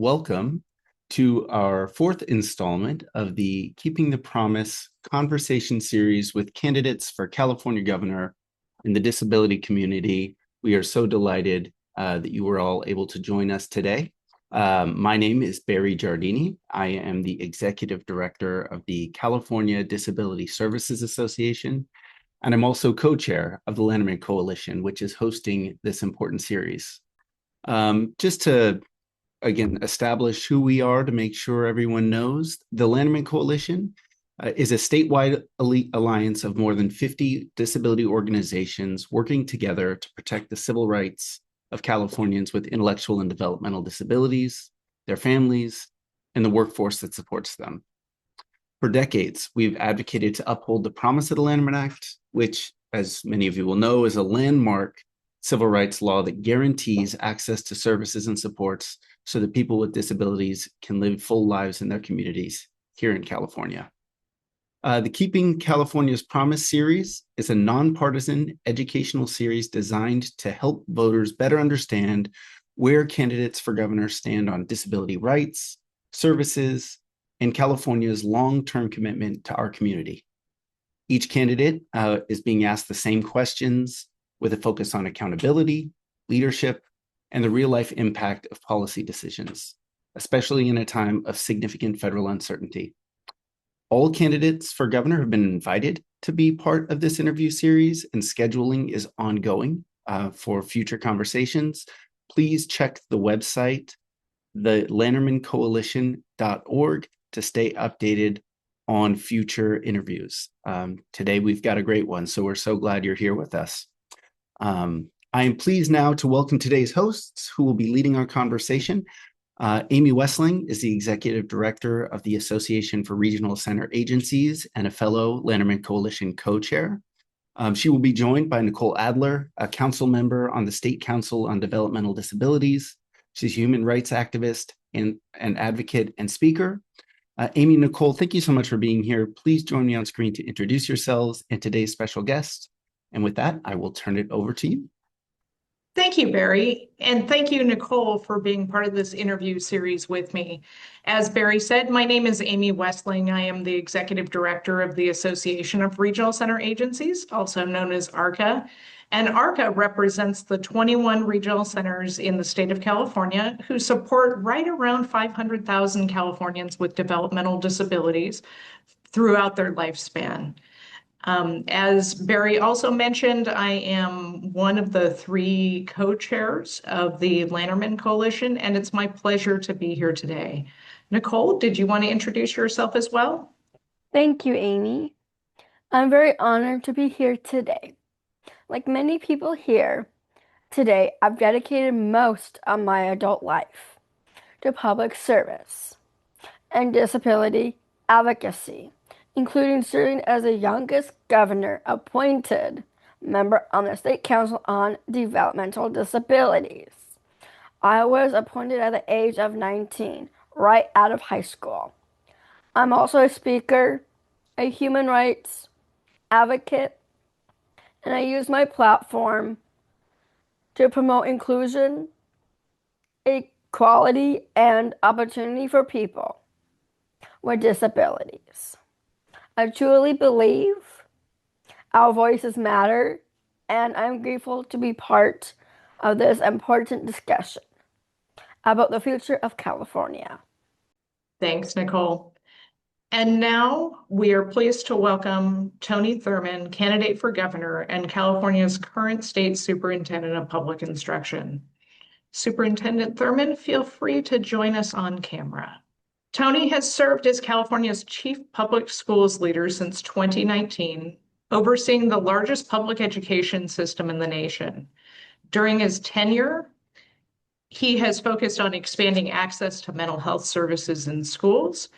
Welcome to our fourth installment of the Keeping the Promise conversation series with candidates for California governor in the disability community. We are so delighted that you were all able to join us today. My name is Barry Jardini. I am the executive director of the California Disability Services Association, and I'm also co-chair of the Lanterman Coalition, which is hosting this important series. Just to again, establish who we are to make sure everyone knows. The Lanterman Coalition is a statewide elite alliance of more than 50 disability organizations working together to protect the civil rights of Californians with intellectual and developmental disabilities, their families, and the workforce that supports them. For decades, we've advocated to uphold the promise of the Lanterman Act, which, as many of you will know, is a landmark civil rights law that guarantees access to services and supports so that people with disabilities can live full lives in their communities here in California. The Keeping California's Promise series is a nonpartisan educational series designed to help voters better understand where candidates for governor stand on disability rights, services, and California's long-term commitment to our community. Each candidate is being asked the same questions with a focus on accountability, leadership, and the real-life impact of policy decisions, especially in a time of significant federal uncertainty. All candidates for governor have been invited to be part of this interview series, and scheduling is ongoing for future conversations. Please check the website, the lantermancoalition.org, to stay updated on future interviews. Today, we've got a great one, so we're so glad you're here with us. I am pleased now to welcome today's hosts who will be leading our conversation. Amy Westling is the Executive Director of the Association for Regional Center Agencies and a fellow Lanterman Coalition co-chair. She will be joined by Nicole Adler, a council member on the State Council on Developmental Disabilities. She's a human rights activist and an advocate and speaker. Amy and Nicole, thank you so much for being here. Please join me on screen to introduce yourselves and today's special guest. And with that, I will turn it over to you. Thank you, Barry. And thank you, Nicole, for being part of this interview series with me. As Barry said, my name is Amy Westling. I am the Executive Director of the Association of Regional Center Agencies, also known as ARCA. And ARCA represents the 21 regional centers in the state of California who support right around 500,000 Californians with developmental disabilities throughout their lifespan. As Barry also mentioned, I am one of the 3 co-chairs of the Lanterman Coalition, and it's my pleasure to be here today. Nicole, did you want to introduce yourself as well? Thank you, Amy. I'm very honored to be here today. Like many people here today, I've dedicated most of my adult life to public service and disability advocacy, including serving as the youngest governor appointed member on the State Council on Developmental Disabilities. I was appointed at the age of 19, right out of high school. I'm also a speaker, a human rights advocate, and I use my platform to promote inclusion, equality, and opportunity for people with disabilities. I truly believe our voices matter, and I'm grateful to be part of this important discussion about the future of California. Thanks, Nicole. And now we are pleased to welcome Tony Thurmond, candidate for governor and California's current state superintendent of public instruction. Superintendent Thurmond, feel free to join us on camera. Tony has served as California's chief public schools leader since 2019, overseeing the largest public education system in the nation. During his tenure, he has focused on expanding access to mental health services in schools,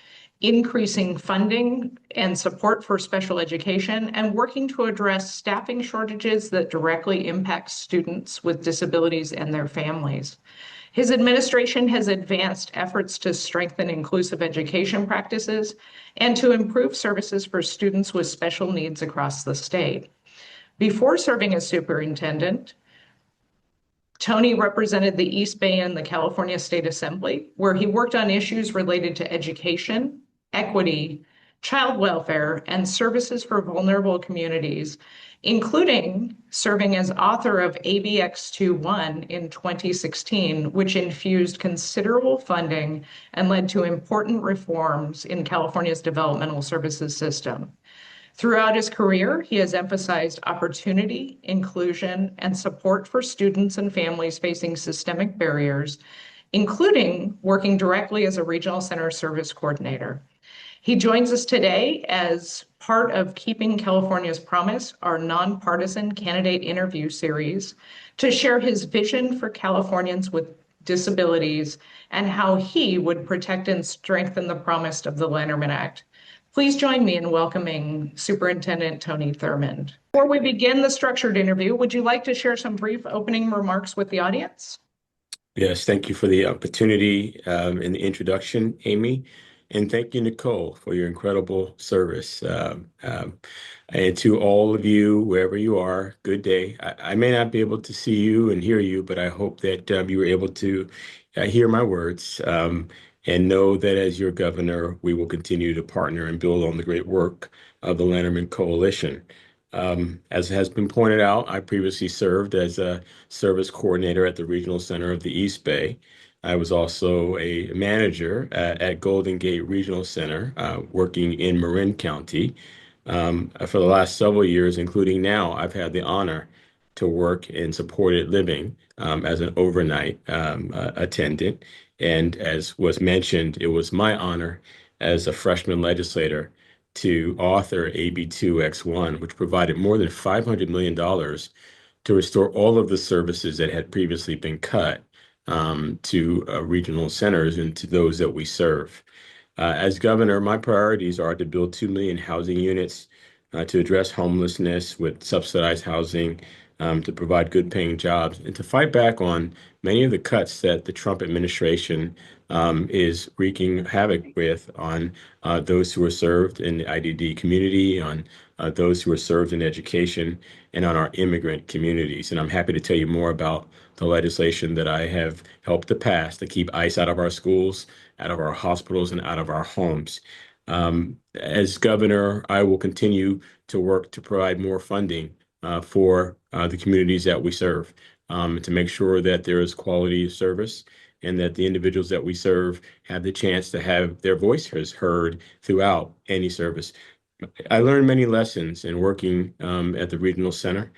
increasing funding and support for special education, and working to address staffing shortages that directly impact students with disabilities and their families. His administration has advanced efforts to strengthen inclusive education practices and to improve services for students with special needs across the state. Before serving as superintendent, Tony represented the East Bay in the California State Assembly, where he worked on issues related to education, equity, child welfare, and services for vulnerable communities, including serving as author of ABX21 in 2016, which infused considerable funding and led to important reforms in California's developmental services system. Throughout his career, he has emphasized opportunity, inclusion, and support for students and families facing systemic barriers, including working directly as a regional center service coordinator. He joins us today as part of Keeping California's Promise, our nonpartisan candidate interview series, to share his vision for Californians with disabilities and how he would protect and strengthen the promise of the Lanterman Act. Please join me in welcoming Superintendent Tony Thurmond. Before we begin the structured interview, would you like to share some brief opening remarks with the audience? Yes, thank you for the opportunity and the introduction, Amy. And thank you, Nicole, for your incredible service. And to all of you, wherever you are, good day. I may not be able to see you and hear you, but I hope that you were able to hear my words and know that as your governor, we will continue to partner and build on the great work of the Lanterman Coalition. As has been pointed out, I previously served as a service coordinator at the Regional Center of the East Bay. I was also a manager at Golden Gate Regional Center, working in Marin County. For the last several years, including now, I've had the honor to work in supported living as an overnight attendant. And as was mentioned, it was my honor as a freshman legislator to author AB2X1, which provided more than $500 million to restore all of the services that had previously been cut to regional centers and to those that we serve. As governor, my priorities are to build 2 million housing units, to address homelessness with subsidized housing, to provide good paying jobs, and to fight back on many of the cuts that the Trump administration is wreaking havoc with on those who are served in the IDD community, on those who are served in education, and on our immigrant communities. And I'm happy to tell you more about the legislation that I have helped to pass to keep ICE out of our schools, out of our hospitals, and out of our homes. As governor, I will continue to work to provide more funding for the communities that we serve, to make sure that there is quality of service and that the individuals that we serve have the chance to have their voices heard throughout any service. I learned many lessons in working at the regional center.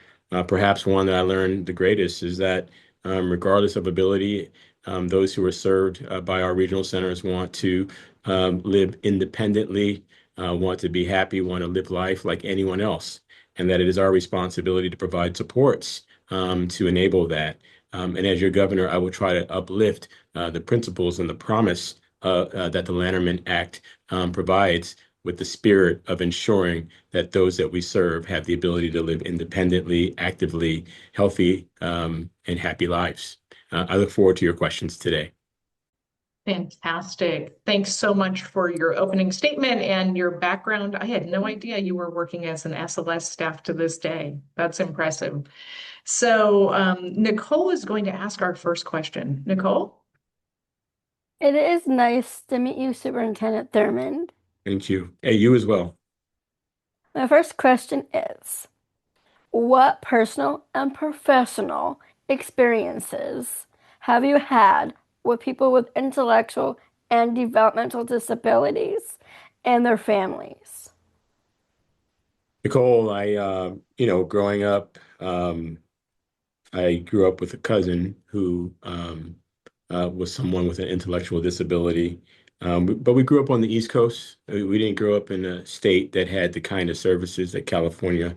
Perhaps one that I learned the greatest is that regardless of ability, those who are served by our regional centers want to live independently, want to be happy, want to live life like anyone else, and that it is our responsibility to provide supports to enable that. And as your governor, I will try to uplift the principles and the promise that the Lanterman Act provides, with the spirit of ensuring that those that we serve have the ability to live independently, actively, healthy, and happy lives. I look forward to your questions today. Fantastic. Thanks so much for your opening statement and your background. I had no idea you were working as an SLS staff to this day. That's impressive. So Nicole is going to ask our first question. Nicole? It is nice to meet you, Superintendent Thurmond. Thank you. Hey, you as well. My first question is, what personal and professional experiences have you had with people with intellectual and developmental disabilities and their families? Nicole, growing up, I grew up with a cousin who was someone with an intellectual disability. But we grew up on the East Coast. We didn't grow up in a state that had the kind of services that California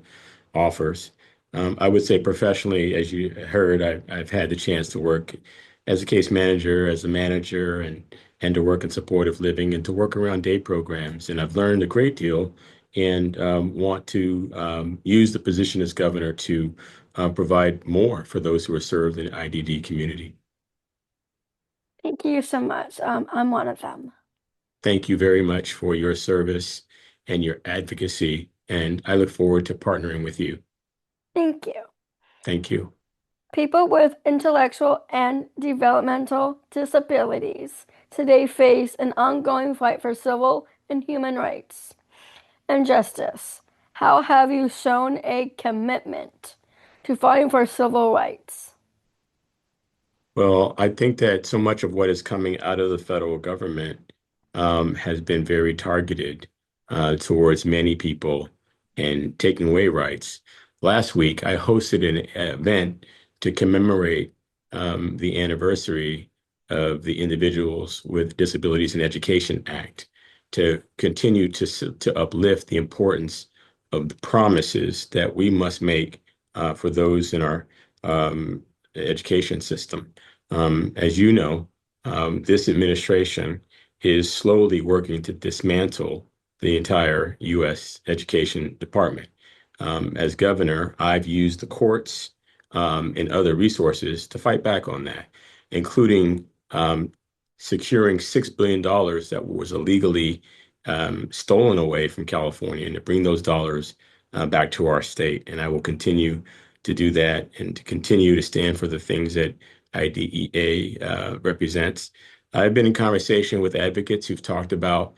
offers. I would say professionally, as you heard, I've had the chance to work as a case manager, as a manager, and to work in supportive living and to work around day programs. And I've learned a great deal and want to use the position as governor to provide more for those who are served in the IDD community. Thank you so much. I'm one of them. Thank you very much for your service and your advocacy, and I look forward to partnering with you. Thank you. Thank you. People with intellectual and developmental disabilities today face an ongoing fight for civil and human rights and justice. How have you shown a commitment to fighting for civil rights? Well, I think that so much of what is coming out of the federal government has been very targeted towards many people and taking away rights. Last week, I hosted an event to commemorate the anniversary of the Individuals with Disabilities in Education Act, to continue to uplift the importance of the promises that we must make for those in our education system. As you know, this administration is slowly working to dismantle the entire U.S. Education Department. As governor, I've used the courts and other resources to fight back on that, including securing $6 billion that was illegally stolen away from California, and to bring those dollars back to our state. And I will continue to do that and to continue to stand for the things that IDEA represents. I've been in conversation with advocates who've talked about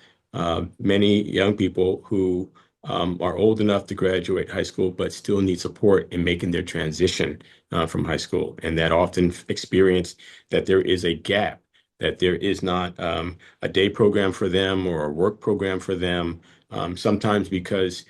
many young people who are old enough to graduate high school, but still need support in making their transition from high school. And that often experience that there is a gap, that there is not a day program for them or a work program for them, sometimes because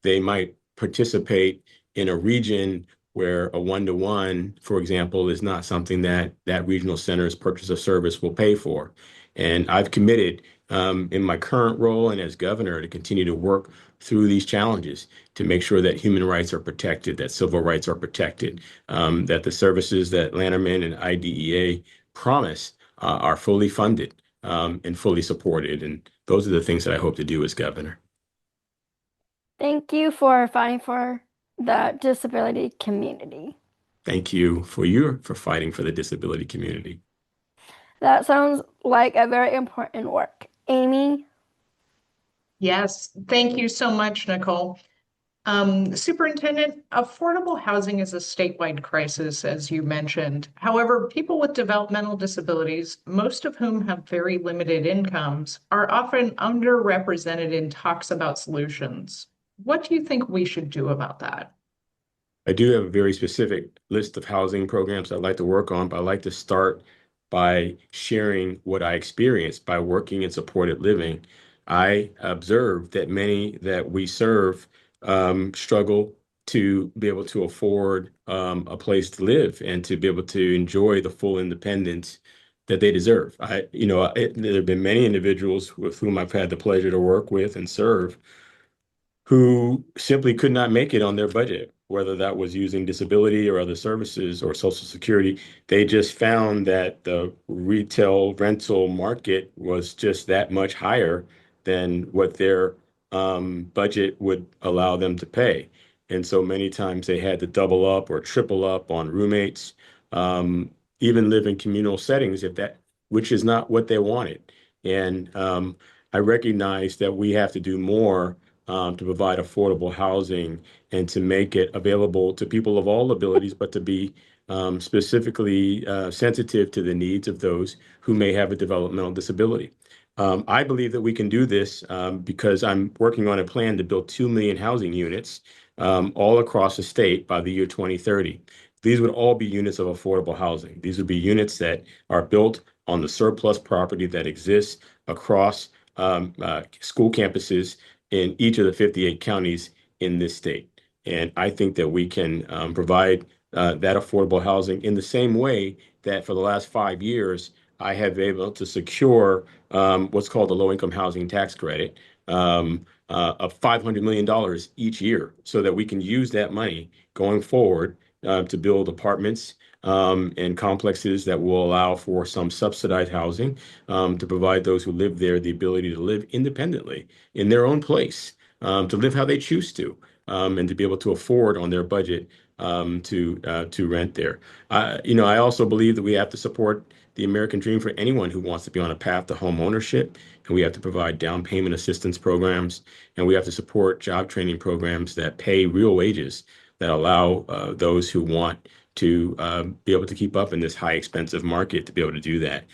they might participate in a region where a one-to-one, for example, is not something that that regional center's purchase of service will pay for. And I've committed in my current role and as governor to continue to work through these challenges to make sure that human rights are protected, that civil rights are protected, that the services that Lanterman and IDEA promise are fully funded and fully supported. And those are the things that I hope to do as governor. Thank you for fighting for the disability community. Thank you for fighting for the disability community. That sounds like a very important work. Amy? Yes, thank you so much, Nicole. Superintendent, affordable housing is a statewide crisis, as you mentioned. However, people with developmental disabilities, most of whom have very limited incomes, are often underrepresented in talks about solutions. What do you think we should do about that? I do have a very specific list of housing programs I'd like to work on, but I'd like to start by sharing what I experienced by working in supported living. I observed that many that we serve struggle to be able to afford a place to live and to be able to enjoy the full independence that they deserve. There have been many individuals with whom I've had the pleasure to work with and serve who simply could not make it on their budget, whether that was using disability or other services or Social Security. They just found that the retail rental market was just that much higher than what their budget would allow them to pay. And so many times they had to double up or triple up on roommates, even live in communal settings, which is not what they wanted. And I recognize that we have to do more to provide affordable housing and to make it available to people of all abilities, but to be specifically sensitive to the needs of those who may have a developmental disability. I believe that we can do this because I'm working on a plan to build 2 million housing units all across the state by the year 2030. These would all be units of affordable housing. These would be units that are built on the surplus property that exists across school campuses in each of the 58 counties in this state. And I think that we can provide that affordable housing in the same way that for the last 5 years, I have been able to secure what's called the low-income housing tax credit of $500 million each year, so that we can use that money going forward to build apartments and complexes that will allow for some subsidized housing to provide those who live there the ability to live independently in their own place, to live how they choose to, and to be able to afford on their budget to rent there. I also believe that we have to support the American dream for anyone who wants to be on a path to home ownership, and we have to provide down payment assistance programs, and we have to support job training programs that pay real wages that allow those who want to be able to keep up in this high expensive market to be able to do that.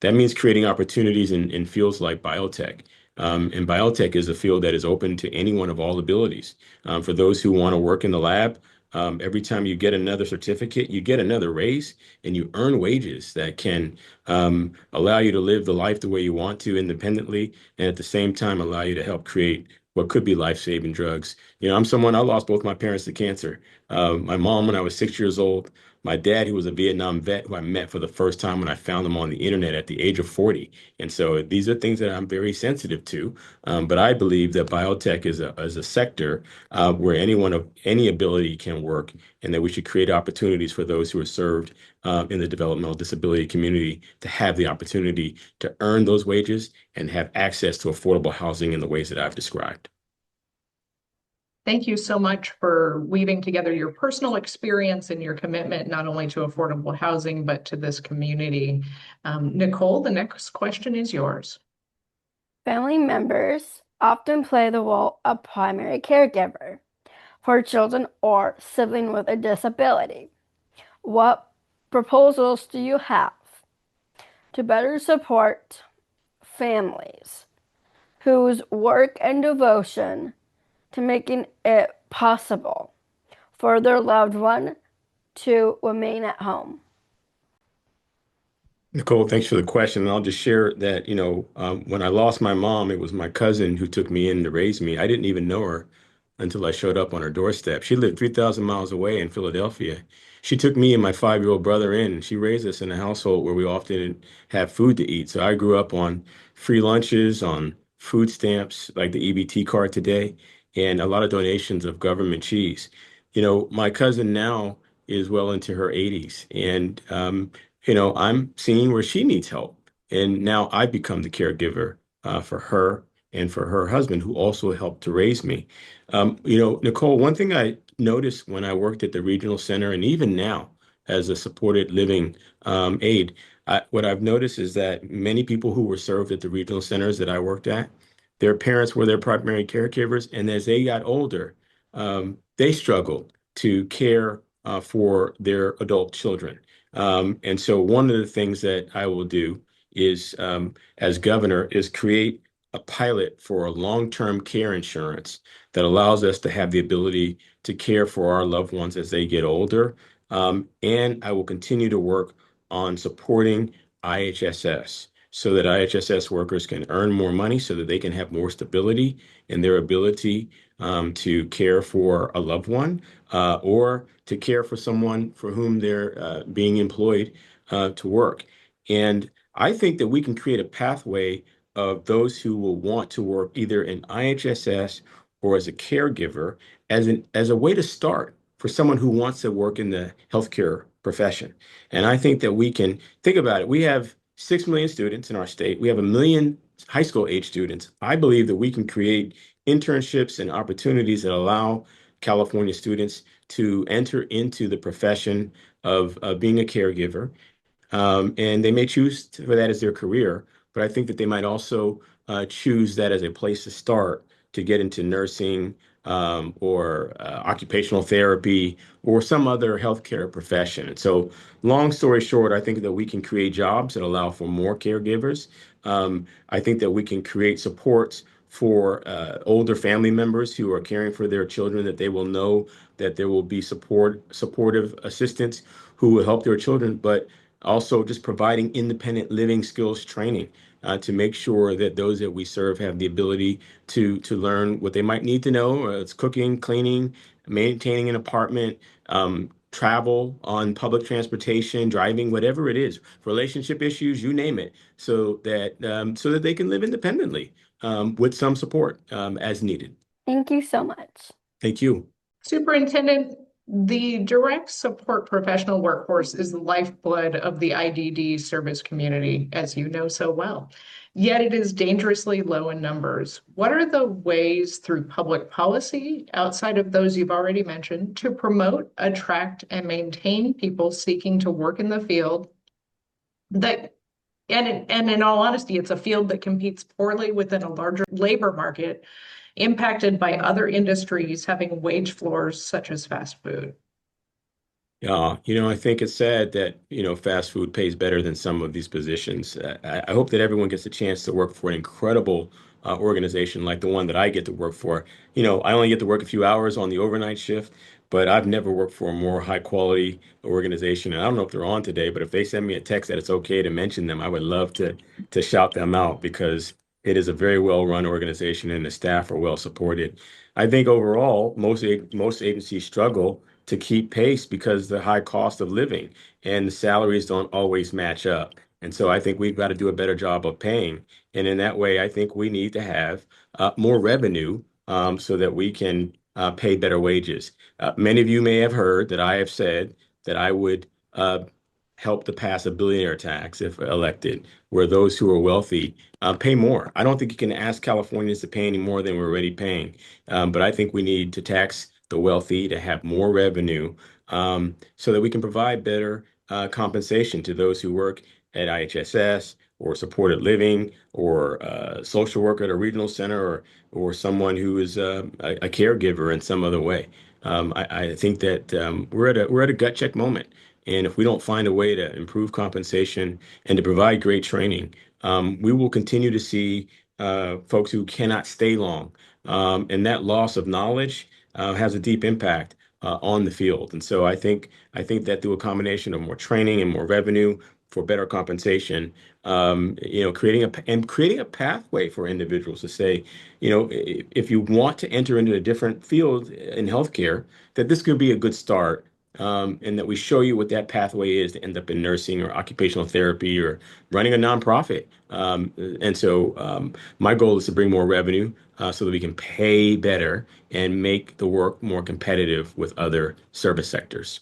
That means creating opportunities in fields like biotech. And biotech is a field that is open to anyone of all abilities. For those who want to work in the lab, every time you get another certificate, you get another raise and you earn wages that can allow you to live the life the way you want to independently, and at the same time allow you to help create what could be life-saving drugs. I'm someone, I lost both my parents to cancer. My mom when I was 6 years old, my dad, who was a Vietnam vet, who I met for the first time when I found him on the internet at the age of 40. And so these are things that I'm very sensitive to. But I believe that biotech is a sector where anyone of any ability can work, and that we should create opportunities for those who are served in the developmental disability community to have the opportunity to earn those wages and have access to affordable housing in the ways that I've described. Thank you so much for weaving together your personal experience and your commitment not only to affordable housing, but to this community. Nicole, the next question is yours. Family members often play the role of primary caregiver for children or sibling with a disability. What proposals do you have to better support families whose work and devotion to making it possible for their loved one to remain at home? Nicole, thanks for the question. And I'll just share that, when I lost my mom, it was my cousin who took me in to raise me. I didn't even know her until I showed up on her doorstep. She lived 3,000 miles away in Philadelphia. She took me and my 5-year-old brother in, and she raised us in a household where we often didn't have food to eat. So I grew up on free lunches, on food stamps, like the EBT card today, and a lot of donations of government cheese. My cousin now is well into her 80s, and I'm seeing where she needs help. And now I've become the caregiver for her and for her husband, who also helped to raise me. Nicole, one thing I noticed when I worked at the regional center, and even now as a supported living aide, what I've noticed is that many people who were served at the regional centers that I worked at, their parents were their primary caregivers. And as they got older, they struggled to care for their adult children. And so one of the things that I will do is, as governor, is create a pilot for a long-term care insurance that allows us to have the ability to care for our loved ones as they get older. And I will continue to work on supporting IHSS so that IHSS workers can earn more money so that they can have more stability in their ability to care for a loved one or to care for someone for whom they're being employed to work. And I think that we can create a pathway of those who will want to work either in IHSS or as a caregiver as a way to start for someone who wants to work in the healthcare profession. And I think that we can think about it. We have 6 million students in our state. We have 1 million high school age students. I believe that we can create internships and opportunities that allow California students to enter into the profession of being a caregiver. And they may choose for that as their career, but I think that they might also choose that as a place to start to get into nursing or occupational therapy or some other healthcare profession. And so, long story short, I think that we can create jobs that allow for more caregivers. I think that we can create supports for older family members who are caring for their children, that they will know that there will be supportive assistants who will help their children, but also just providing independent living skills training to make sure that those that we serve have the ability to learn what they might need to know. It's cooking, cleaning, maintaining an apartment, travel on public transportation, driving, whatever it is, relationship issues, you name it, so that they can live independently with some support as needed. Thank you so much. Thank you. Superintendent, the direct support professional workforce is the lifeblood of the IDD service community, as you know so well. Yet it is dangerously low in numbers. What are the ways through public policy, outside of those you've already mentioned, to promote, attract, and maintain people seeking to work in the field that, and in all honesty, it's a field that competes poorly within a larger labor market, impacted by other industries having wage floors such as fast food? Yeah, I think it's sad that, fast food pays better than some of these positions. I hope that everyone gets a chance to work for an incredible organization like the one that I get to work for. I only get to work a few hours on the overnight shift, but I've never worked for a more high quality organization. And I don't know if they're on today, but if they send me a text that it's okay to mention them, I would love to shout them out because it is a very well run organization and the staff are well supported. I think overall, most agencies struggle to keep pace because the high cost of living and the salaries don't always match up. And so I think we've got to do a better job of paying. And in that way, I think we need to have more revenue so that we can pay better wages. Many of you may have heard that I have said that I would help to pass a billionaire tax if elected, where those who are wealthy pay more. I don't think you can ask Californians to pay any more than we're already paying. But I think we need to tax the wealthy to have more revenue so that we can provide better compensation to those who work at IHSS or supported living or social work at a regional center or someone who is a caregiver in some other way. I think that we're at a gut check moment. And if we don't find a way to improve compensation and to provide great training, we will continue to see folks who cannot stay long. And that loss of knowledge has a deep impact on the field. And so I think that through a combination of more training and more revenue for better compensation, creating a pathway for individuals to say, if you want to enter into a different field in healthcare, that this could be a good start. And that we show you what that pathway is to end up in nursing or occupational therapy or running a nonprofit. And so my goal is to bring more revenue so that we can pay better and make the work more competitive with other service sectors.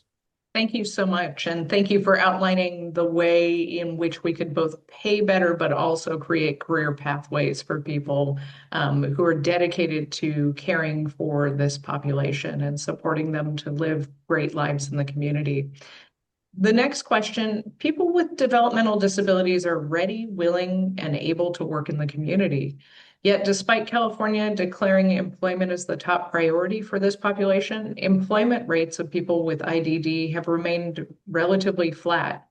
Thank you so much. And thank you for outlining the way in which we could both pay better, but also create career pathways for people who are dedicated to caring for this population and supporting them to live great lives in the community. The next question, people with developmental disabilities are ready, willing, and able to work in the community. Yet, despite California declaring employment as the top priority for this population, employment rates of people with IDD have remained relatively flat.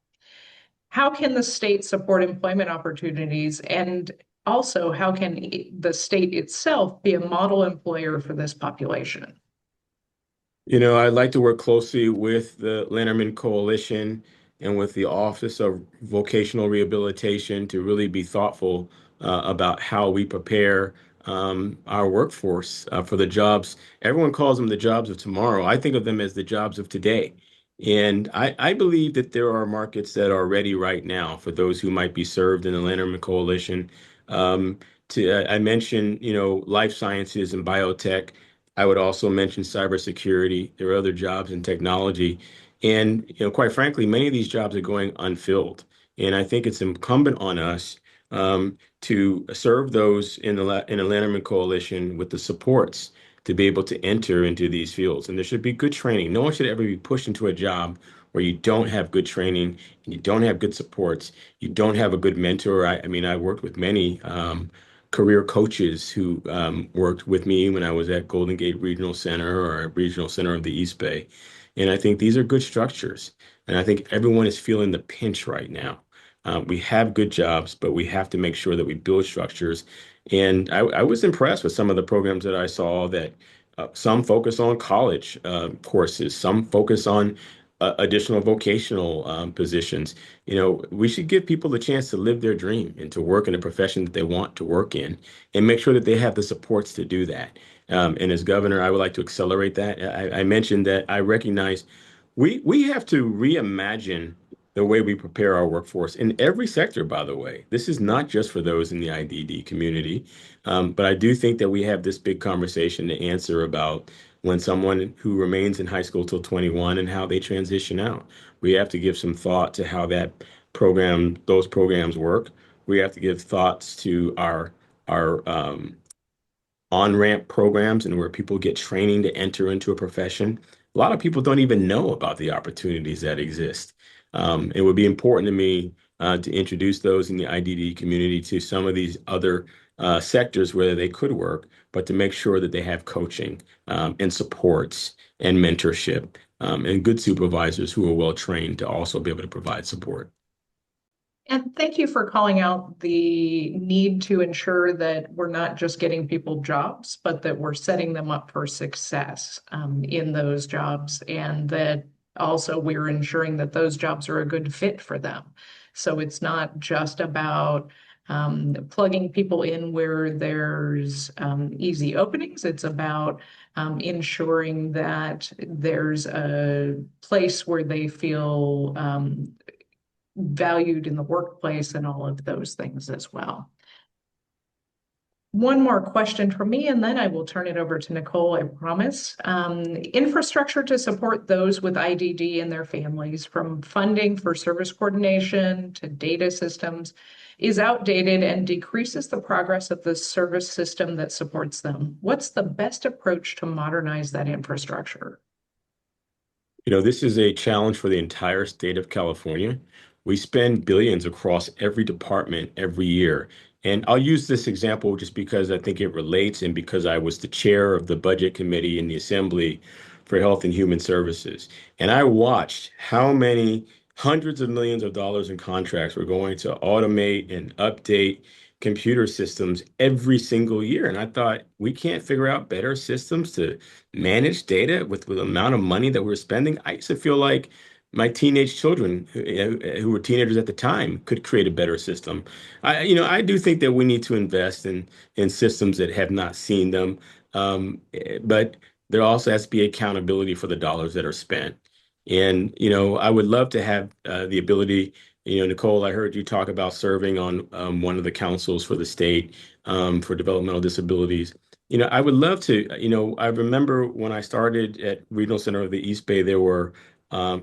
How can the state support employment opportunities? And also, how can the state itself be a model employer for this population? I'd like to work closely with the Lanterman Coalition and with the Office of Vocational Rehabilitation to really be thoughtful about how we prepare our workforce for the jobs. Everyone calls them the jobs of tomorrow. I think of them as the jobs of today. And I believe that there are markets that are ready right now for those who might be served in the Lanterman Coalition. I mentioned, life sciences and biotech. I would also mention cybersecurity. There are other jobs in technology. And, quite frankly, many of these jobs are going unfilled. And I think it's incumbent on us to serve those in the Lanterman Coalition with the supports to be able to enter into these fields. And there should be good training. No one should ever be pushed into a job where you don't have good training and you don't have good supports. You don't have a good mentor. I mean, I worked with many career coaches who worked with me when I was at Golden Gate Regional Center or Regional Center of the East Bay. And I think these are good structures. And I think everyone is feeling the pinch right now. We have good jobs, but we have to make sure that we build structures. And I was impressed with some of the programs that I saw that some focus on college courses, some focus on additional vocational positions. We should give people the chance to live their dream and to work in a profession that they want to work in and make sure that they have the supports to do that. And as governor, I would like to accelerate that. I mentioned that I recognize we have to reimagine the way we prepare our workforce in every sector, by the way. This is not just for those in the IDD community, but I do think that we have this big conversation to answer about when someone who remains in high school till 21 and how they transition out. We have to give some thought to how those programs work. We have to give thoughts to our on-ramp programs and where people get training to enter into a profession. A lot of people don't even know about the opportunities that exist. It would be important to me to introduce those in the IDD community to some of these other sectors where they could work, but to make sure that they have coaching and supports and mentorship and good supervisors who are well trained to also be able to provide support. And thank you for calling out the need to ensure that we're not just getting people jobs, but that we're setting them up for success in those jobs, and that also we're ensuring that those jobs are a good fit for them. So it's not just about plugging people in where there's easy openings. It's about ensuring that there's a place where they feel valued in the workplace and all of those things as well. One more question from me, and then I will turn it over to Nicole, I promise. Infrastructure to support those with IDD and their families, from funding for service coordination to data systems, is outdated and decreases the progress of the service system that supports them. What's the best approach to modernize that infrastructure? This is a challenge for the entire state of California. We spend billions across every department every year. And I'll use this example just because I think it relates and because I was the chair of the budget committee in the Assembly for Health and Human Services. And I watched how many hundreds of millions of dollars in contracts were going to automate and update computer systems every single year. And I thought, we can't figure out better systems to manage data with the amount of money that we're spending. I used to feel like my teenage children, who were teenagers at the time, could create a better system. I do think that we need to invest in systems that have not seen them, but there also has to be accountability for the dollars that are spent. And I would love to have the ability. Nicole, I heard you talk about serving on one of the councils for the state for developmental disabilities. I would love to, I remember when I started at Regional Center of the East Bay, there were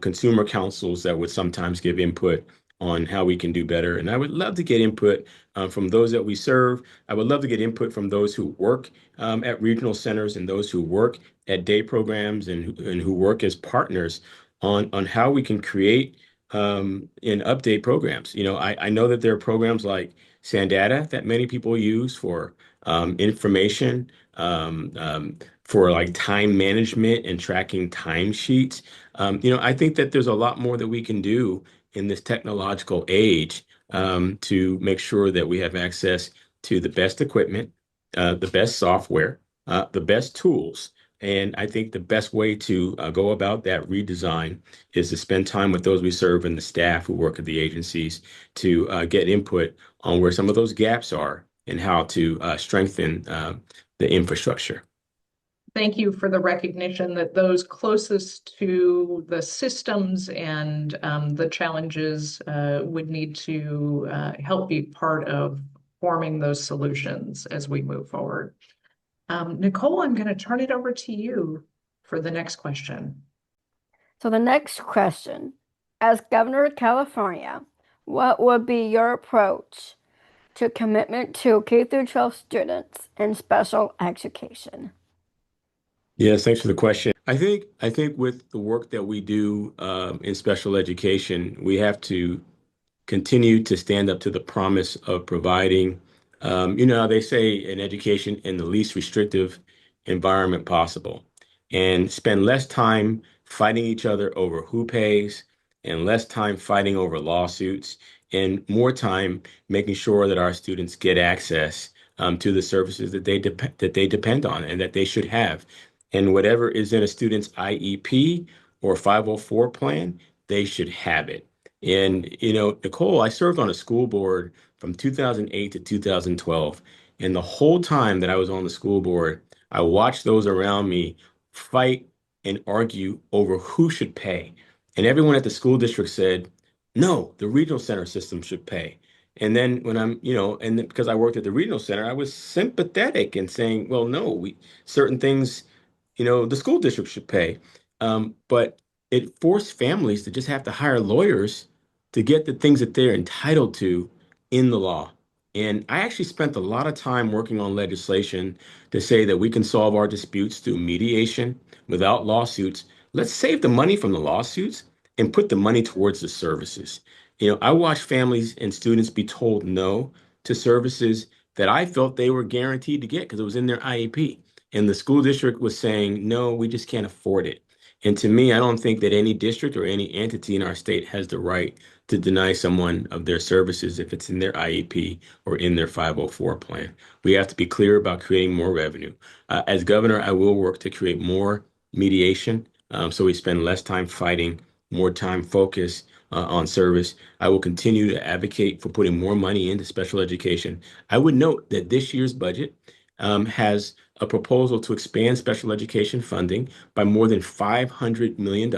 consumer councils that would sometimes give input on how we can do better. And I would love to get input from those that we serve. I would love to get input from those who work at regional centers and those who work at day programs and who work as partners on how we can create and update programs. I know that there are programs like Sandata that many people use for information, for like time management and tracking timesheets. I think that there's a lot more that we can do in this technological age to make sure that we have access to the best equipment, the best software, the best tools. And I think the best way to go about that redesign is to spend time with those we serve and the staff who work at the agencies to get input on where some of those gaps are and how to strengthen the infrastructure. Thank you for the recognition that those closest to the systems and the challenges would need to help be part of forming those solutions as we move forward. Nicole, I'm going to turn it over to you for the next question. So the next question, as Governor of California, what would be your approach to commitment to K-12 students in special education? Yes, thanks for the question. I think with the work that we do in special education, we have to continue to stand up to the promise of providing, they say an education in the least restrictive environment possible, and spend less time fighting each other over who pays and less time fighting over lawsuits and more time making sure that our students get access to the services that they depend on and that they should have. And whatever is in a student's IEP or 504 plan, they should have it. And, Nicole, I served on a school board from 2008 to 2012. And the whole time that I was on the school board, I watched those around me fight and argue over who should pay. And everyone at the school district said, no, the regional center system should pay. And then when and because I worked at the regional center, I was sympathetic and saying, well, no, certain things, the school district should pay. But it forced families to just have to hire lawyers to get the things that they're entitled to in the law. And I actually spent a lot of time working on legislation to say that we can solve our disputes through mediation without lawsuits. Let's save the money from the lawsuits and put the money towards the services. I watched families and students be told no to services that I felt they were guaranteed to get because it was in their IEP. And the school district was saying, no, we just can't afford it. And to me, I don't think that any district or any entity in our state has the right to deny someone of their services if it's in their IEP or in their 504 plan. We have to be clear about creating more revenue. As governor, I will work to create more mediation, so we spend less time fighting, more time focused on service. I will continue to advocate for putting more money into special education. I would note that this year's budget has a proposal to expand special education funding by more than $500 million,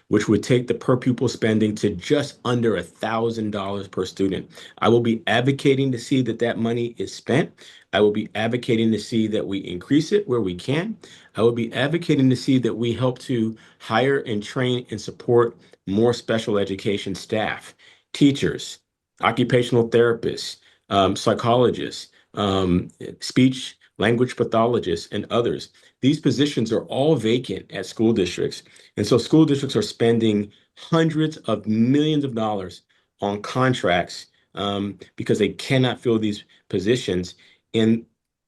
which would take the per pupil spending to just under $1,000 per student. I will be advocating to see that that money is spent. I will be advocating to see that we increase it where we can. I will be advocating to see that we help to hire and train and support more special education staff, teachers, occupational therapists, psychologists, speech language pathologists, and others. These positions are all vacant at school districts. And so school districts are spending hundreds of millions of dollars on contracts because they cannot fill these positions. And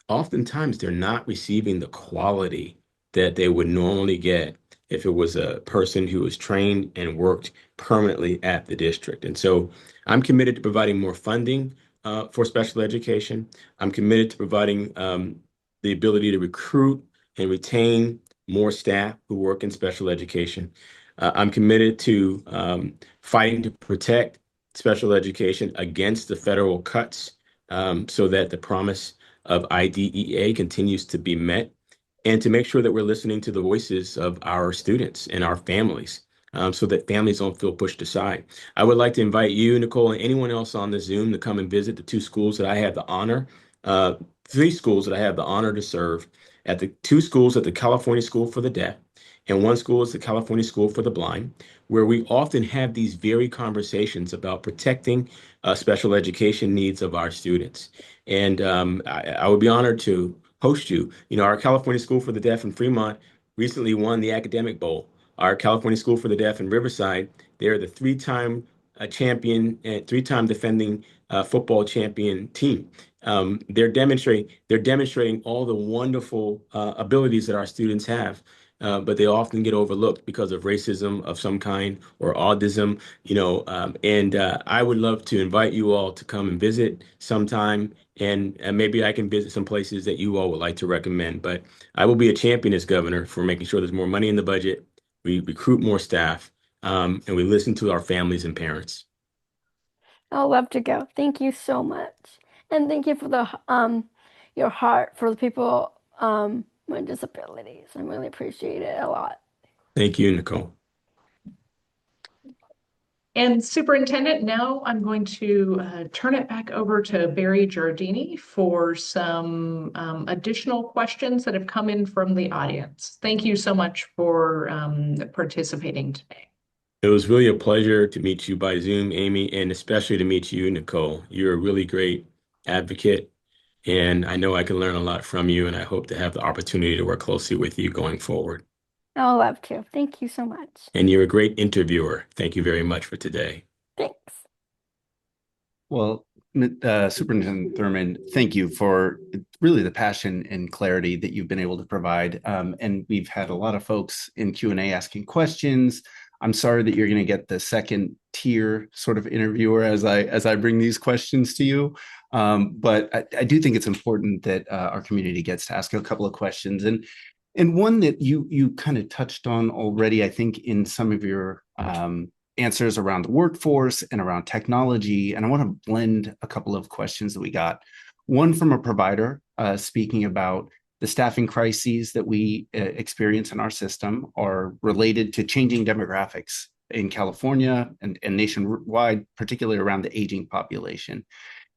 oftentimes they're not receiving the quality that they would normally get if it was a person who was trained and worked permanently at the district. And so I'm committed to providing more funding for special education. I'm committed to providing the ability to recruit and retain more staff who work in special education. I'm committed to fighting to protect special education against the federal cuts so that the promise of IDEA continues to be met, and to make sure that we're listening to the voices of our students and our families so that families don't feel pushed aside. I would like to invite you, Nicole, and anyone else on the Zoom to come and visit the two schools that I have the honor, three schools that I have the honor to serve, at the two schools at the California School for the Deaf, and one school is the California School for the Blind, where we often have these very conversations about protecting special education needs of our students. And I would be honored to host you. You know, our California School for the Deaf in Fremont recently won the Academic Bowl. Our California School for the Deaf in Riverside, they're the three-time champion and three-time defending football champion team. They're demonstrating all the wonderful abilities that our students have, but they often get overlooked because of racism of some kind or autism, and I would love to invite you all to come and visit sometime, and maybe I can visit some places that you all would like to recommend. But I will be a champion as governor for making sure there's more money in the budget, we recruit more staff, and we listen to our families and parents. I'd love to go. Thank you so much. And thank you for the your heart for the people with disabilities. I really appreciate it a lot. Thank you, Nicole. And Superintendent, now I'm going to turn it back over to Barry Jardini for some additional questions that have come in from the audience. Thank you so much for participating today. It was really a pleasure to meet you by Zoom, Amy, and especially to meet you, Nicole. You're a really great advocate, and I know I can learn a lot from you, and I hope to have the opportunity to work closely with you going forward. I'd love to. Thank you so much. And you're a great interviewer. Thank you very much for today. Thanks. Well, Superintendent Thurmond, thank you for really the passion and clarity that you've been able to provide. And we've had a lot of folks in Q&A asking questions. I'm sorry that you're going to get the second tier sort of interviewer as I bring these questions to you. But I do think it's important that our community gets to ask a couple of questions. And one that you kind of touched on already, I think, in some of your answers around the workforce and around technology. And I want to blend a couple of questions that we got. One from a provider speaking about the staffing crises that we experience in our system are related to changing demographics in California and nationwide, particularly around the aging population.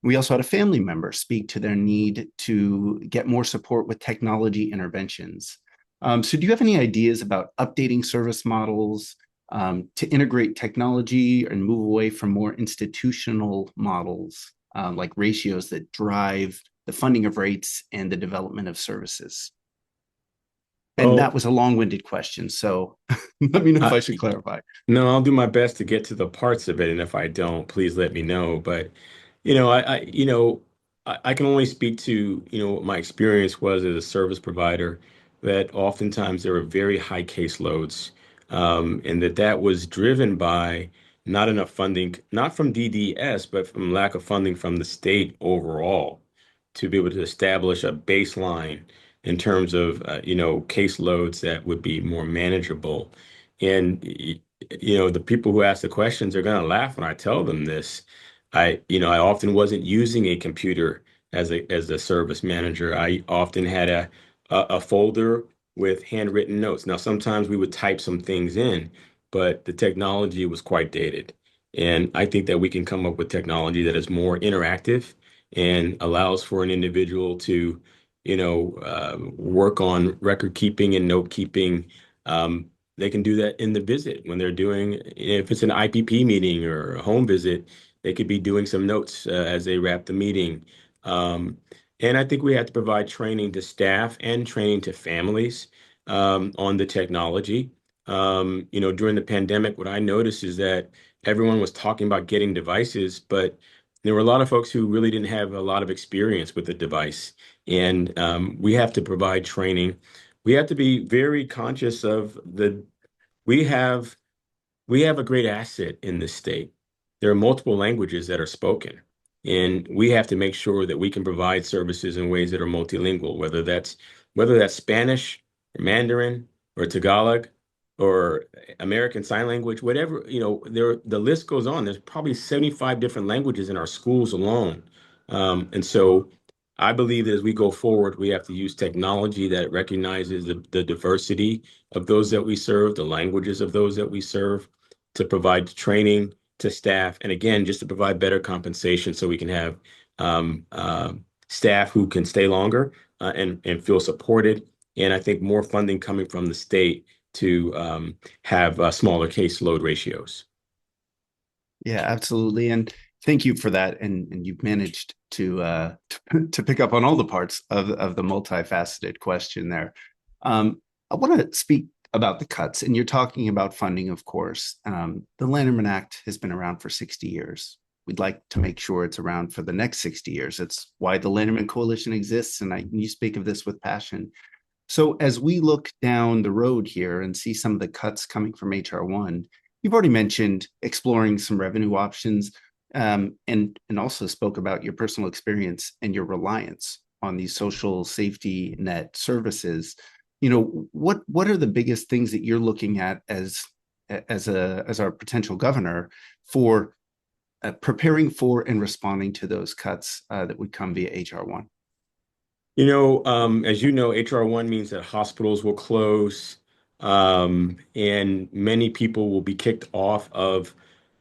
We also had a family member speak to their need to get more support with technology interventions. So do you have any ideas about updating service models to integrate technology and move away from more institutional models like ratios that drive the funding of rates and the development of services? And that was a long-winded question, so let me know if I should clarify. No, I'll do my best to get to the parts of it, and if I don't, please let me know. But I can only speak to what my experience was as a service provider that oftentimes there were very high caseloads, and that was driven by not enough funding, not from DDS, but from lack of funding from the state overall to be able to establish a baseline in terms of caseloads that would be more manageable. And the people who ask the questions are going to laugh when I tell them this. I often wasn't using a computer as a service manager. I often had a folder with handwritten notes. Now, sometimes we would type some things in, but the technology was quite dated. And I think that we can come up with technology that is more interactive and allows for an individual to, work on record keeping and note keeping. They can do that in the visit when they're doing, if it's an IPP meeting or a home visit, they could be doing some notes as they wrap the meeting. Um, and I think we have to provide training to staff and training to families on the technology. During the pandemic, what I noticed is that everyone was talking about getting devices, but there were a lot of folks who really didn't have a lot of experience with the device. And we have to provide training. We have to be very conscious of we have we have a great asset in this state. There are multiple languages that are spoken, and we have to make sure that we can provide services in ways that are multilingual, whether that's Spanish or Mandarin or Tagalog or American Sign Language, whatever, the list goes on. There's probably 75 different languages in our schools alone. And so I believe that as we go forward, we have to use technology that recognizes the diversity of those that we serve, the languages of those that we serve, to provide training to staff, and again, just to provide better compensation so we can have staff who can stay longer and feel supported. And I think more funding coming from the state to have smaller caseload ratios. Yeah, absolutely. And thank you for that. And you've managed to to pick up on all the parts of the multifaceted question there. I want to speak about the cuts, and you're talking about funding, of course. The Lanterman Act has been around for 60 years. We'd like to make sure it's around for the next 60 years. It's why the Lanterman Coalition exists, and you speak of this with passion. So as we look down the road here and see some of the cuts coming from HR 1, you've already mentioned exploring some revenue options, and also spoke about your personal experience and your reliance on these social safety net services. What are the biggest things that you're looking at as our potential governor for preparing for and responding to those cuts that would come via HR 1? As you know, HR 1 means that hospitals will close, and many people will be kicked off of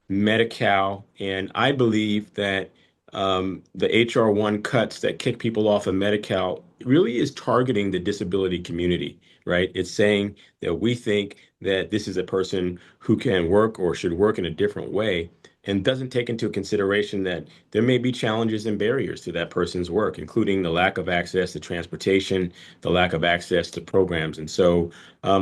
Medi-Cal. And I believe that the HR 1 cuts that kick people off of Medi-Cal really is targeting the disability community, right? It's saying that we think that this is a person who can work or should work in a different way, and doesn't take into consideration that there may be challenges and barriers to that person's work, including the lack of access to transportation, the lack of access to programs. And so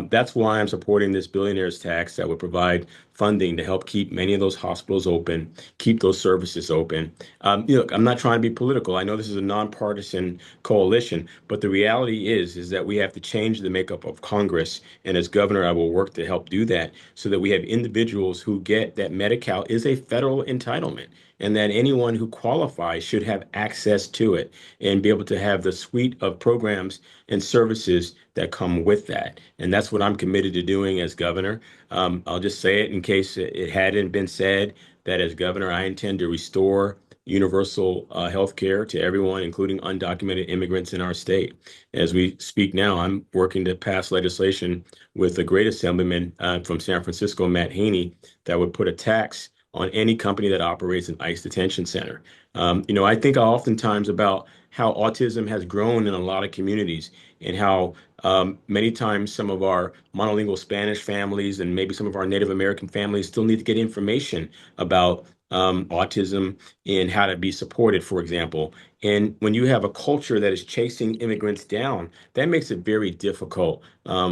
that's why I'm supporting this billionaire's tax that would provide funding to help keep many of those hospitals open, keep those services open. Look, I'm not trying to be political. I know this is a nonpartisan coalition, but the reality is that we have to change the makeup of Congress. And as governor, I will work to help do that so that we have individuals who get that Medi-Cal is a federal entitlement, and that anyone who qualifies should have access to it and be able to have the suite of programs and services that come with that. And that's what I'm committed to doing as governor. I'll just say it in case it hadn't been said, that as governor, I intend to restore universal health care to everyone, including undocumented immigrants in our state. As we speak now, I'm working to pass legislation with the great assemblyman from San Francisco, Matt Haney, that would put a tax on any company that operates an ICE detention center. I think oftentimes about how autism has grown in a lot of communities, and how many times some of our monolingual Spanish families and maybe some of our Native American families still need to get information about autism, and how to be supported, for example. And when you have a culture that is chasing immigrants down, that makes it very difficult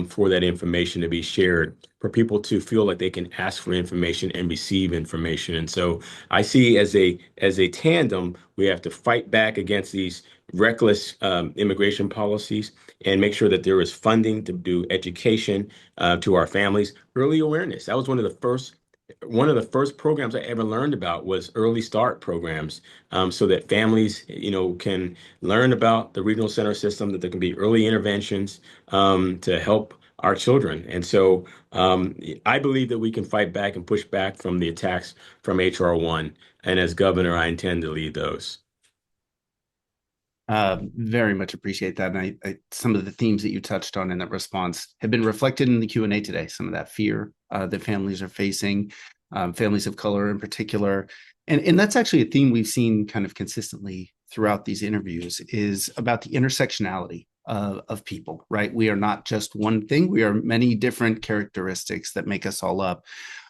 for that information to be shared, for people to feel like they can ask for information and receive information. And so I see as a tandem, we have to fight back against these reckless immigration policies and make sure that there is funding to do education to our families. Early awareness. That was one of the first programs I ever learned about was early start programs, so that families, can learn about the regional center system, that there can be early interventions to help our children. And so I believe that we can fight back and push back from the attacks from HR 1. And as governor, I intend to lead those. Very much appreciate that. And some of the themes that you touched on in that response have been reflected in the Q&A today. Some of that fear that families are facing, families of color in particular. And that's actually a theme we've seen kind of consistently throughout these interviews, is about the intersectionality of people, right? We are not just one thing. We are many different characteristics that make us all up.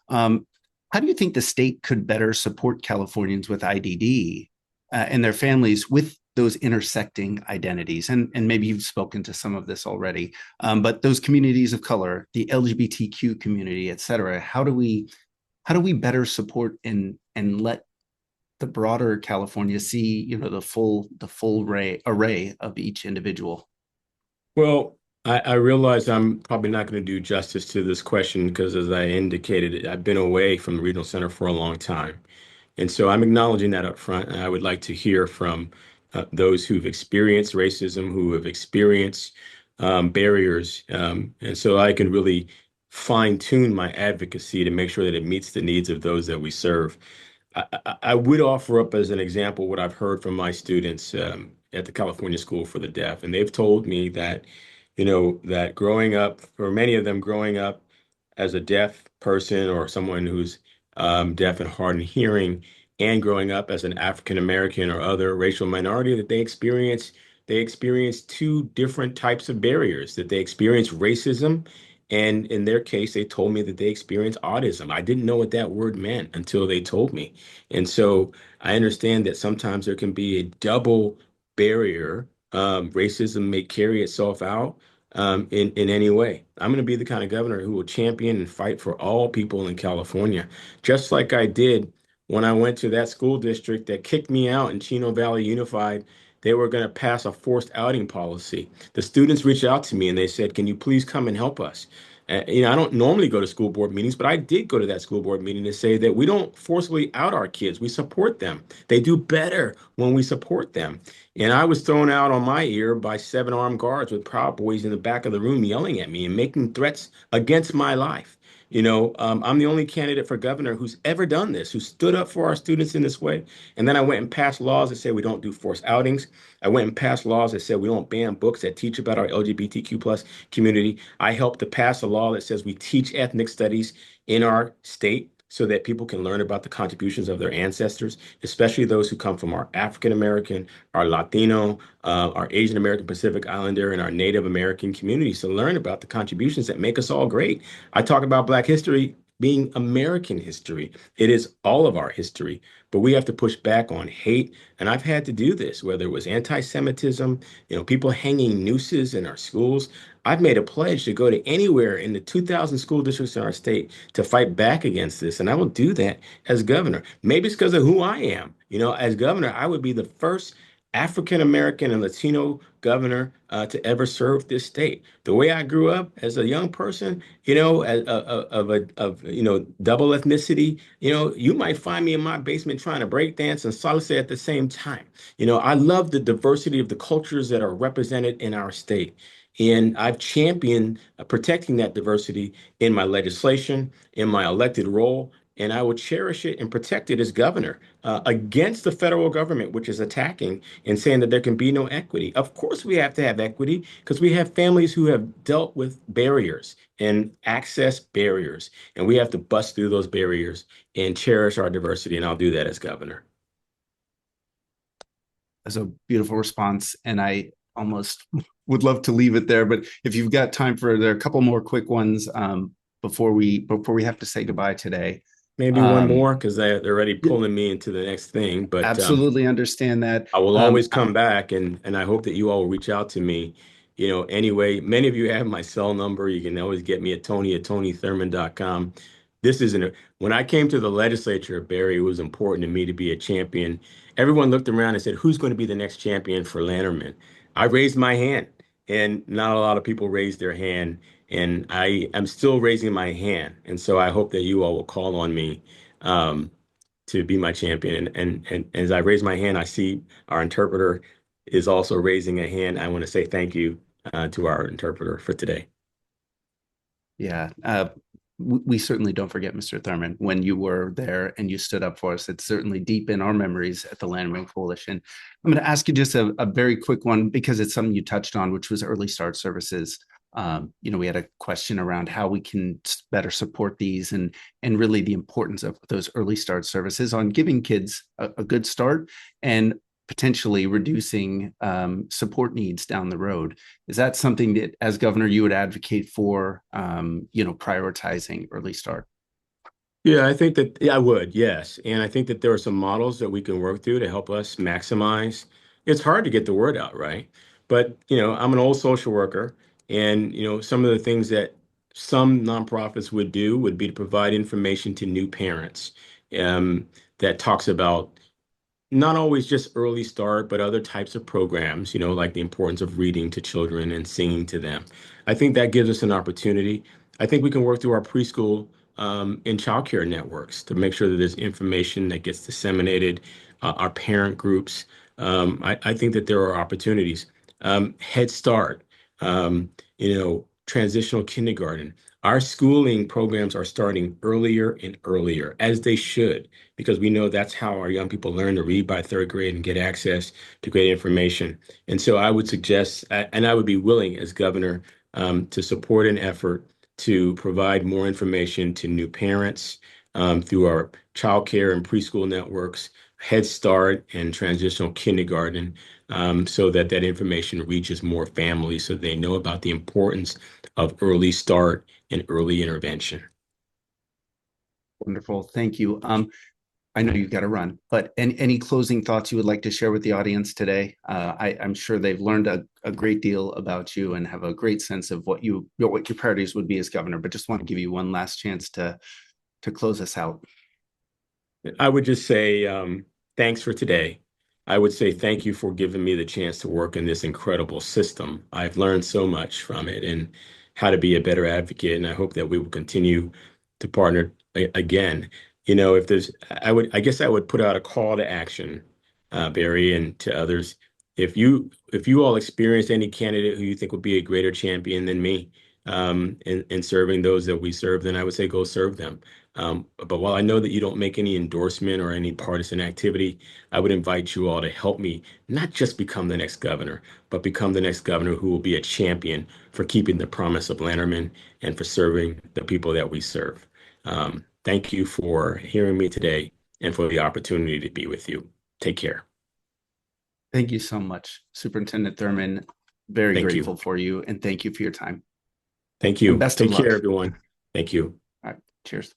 How do you think the state could better support Californians with IDD and their families with those intersecting identities? And maybe you've spoken to some of this already, but those communities of color, the LGBTQ community, et cetera, how do we better support and let the broader California see, the full array of each individual? Well, I realize I'm probably not going to do justice to this question because, as I indicated, I've been away from the regional center for a long time. And so I'm acknowledging that up front. And I would like to hear from those who've experienced racism, who have experienced barriers. And so I can really fine tune my advocacy to make sure that it meets the needs of those that we serve. I would offer up as an example what I've heard from my students at the California School for the Deaf. And they've told me that, that growing up, for many of them, growing up as a deaf person or someone who's deaf and hard in hearing, and growing up as an African American or other racial minority, that they experience two different types of barriers, that they experience racism. And in their case, they told me that they experience autism. I didn't know what that word meant until they told me. And so I understand that sometimes there can be a double barrier. Racism may carry itself out in any way. I'm going to be the kind of governor who will champion and fight for all people in California, just like I did when I went to that school district that kicked me out in Chino Valley Unified. They were going to pass a forced outing policy. The students reached out to me and they said, "Can you please come and help us?" I don't normally go to school board meetings, but I did go to that school board meeting to say that we don't forcibly out our kids. We support them. They do better when we support them. And I was thrown out on my ear by 7 armed guards with Proud Boys in the back of the room yelling at me and making threats against my life. I'm the only candidate for governor who's ever done this, who stood up for our students in this way. And then I went and passed laws that said we don't do forced outings. I went and passed laws that said we don't ban books that teach about our LGBTQ plus community. I helped to pass a law that says we teach ethnic studies in our state so that people can learn about the contributions of their ancestors, especially those who come from our African American, our Latino, our Asian American, Pacific Islander, and our Native American communities, to learn about the contributions that make us all great. I talk about Black history being American history. It is all of our history, but we have to push back on hate. And I've had to do this, whether it was anti-Semitism, people hanging nooses in our schools. I've made a pledge to go to anywhere in the 2,000 school districts in our state to fight back against this. And I will do that as governor. Maybe it's because of who I am. As governor, I would be the first African American and Latino governor to ever serve this state. The way I grew up as a young person, of double ethnicity, you might find me in my basement trying to break dance and salsa at the same time. I love the diversity of the cultures that are represented in our state. And I've championed protecting that diversity in my legislation, in my elected role, and I will cherish it and protect it as governor against the federal government, which is attacking and saying that there can be no equity. Of course, we have to have equity because we have families who have dealt with barriers and access barriers, and we have to bust through those barriers and cherish our diversity. And I'll do that as governor. That's a beautiful response, and I almost would love to leave it there, but if you've got time there are a couple more quick ones before we have to say goodbye today. maybe one more because they're already Yeah, pulling me into the next thing. But absolutely understand that. I will always come back, and I hope that you all will reach out to me. Anyway, many of you have my cell number. You can always get me at tony@tonythurmond.com. This isn't when I came to the legislature, Barry, it was important to me to be a champion. Everyone looked around and said, who's going to be the next champion for Lanterman? I raised my hand, and not a lot of people raised their hand, and I am still raising my hand. And so I hope that you all will call on me. To be my champion. And as I raise my hand, I see our interpreter is also raising a hand. I want to say thank you to our interpreter for today. Yeah, we certainly don't forget, Mr. Thurmond, when you were there and you stood up for us. It's certainly deep in our memories at the Lanterman Coalition. I'm going to ask you just a very quick one because it's something you touched on, which was early start services. We had a question around how we can better support these and really the importance of those early start services on giving kids a good start and potentially reducing support needs down the road. Is that something that, as governor, you would advocate for, prioritizing early start? Yeah, I think that I would, yes. And I think that there are some models that we can work through to help us maximize. It's hard to get the word out, right? But, I'm an old social worker, and, some of the things that some nonprofits would do would be to provide information to new parents that talks about not always just early start, but other types of programs, like the importance of reading to children and singing to them. I think that gives us an opportunity. I think we can work through our preschool and childcare networks to make sure that there's information that gets disseminated, our parent groups. I think that there are opportunities. Head Start, transitional kindergarten. Our schooling programs are starting earlier and earlier, as they should, because we know that's how our young people learn to read by third grade and get access to great information. And so I would suggest, and I would be willing as governor to support an effort to provide more information to new parents through our child care and preschool networks, Head Start and transitional kindergarten, so that information reaches more families so they know about the importance of early start and early intervention. Wonderful. Thank you. I know you've got to run, but any closing thoughts you would like to share with the audience today? I'm sure they've learned a great deal about you and have a great sense of what your priorities would be as governor, but just want to give you one last chance to close us out. I would just say thanks for today. I would say thank you for giving me the chance to work in this incredible system. I've learned so much from it and how to be a better advocate. And I hope that we will continue to partner again. If there's, I guess I would put out a call to action, Barry, and to others. If you all experience any candidate who you think would be a greater champion than me in serving those that we serve, then I would say go serve them. But while I know that you don't make any endorsement or any partisan activity, I would invite you all to help me not just become the next governor, but become the next governor who will be a champion for keeping the promise of Lanterman and for serving the people that we serve. Thank you for hearing me today and for the opportunity to be with you. Take care. Thank you so much, Superintendent Thurmond. Very Thank grateful you. for you, and thank you for your time. Thank you. And best Take of luck. care, everyone. Thank you. All right. Cheers.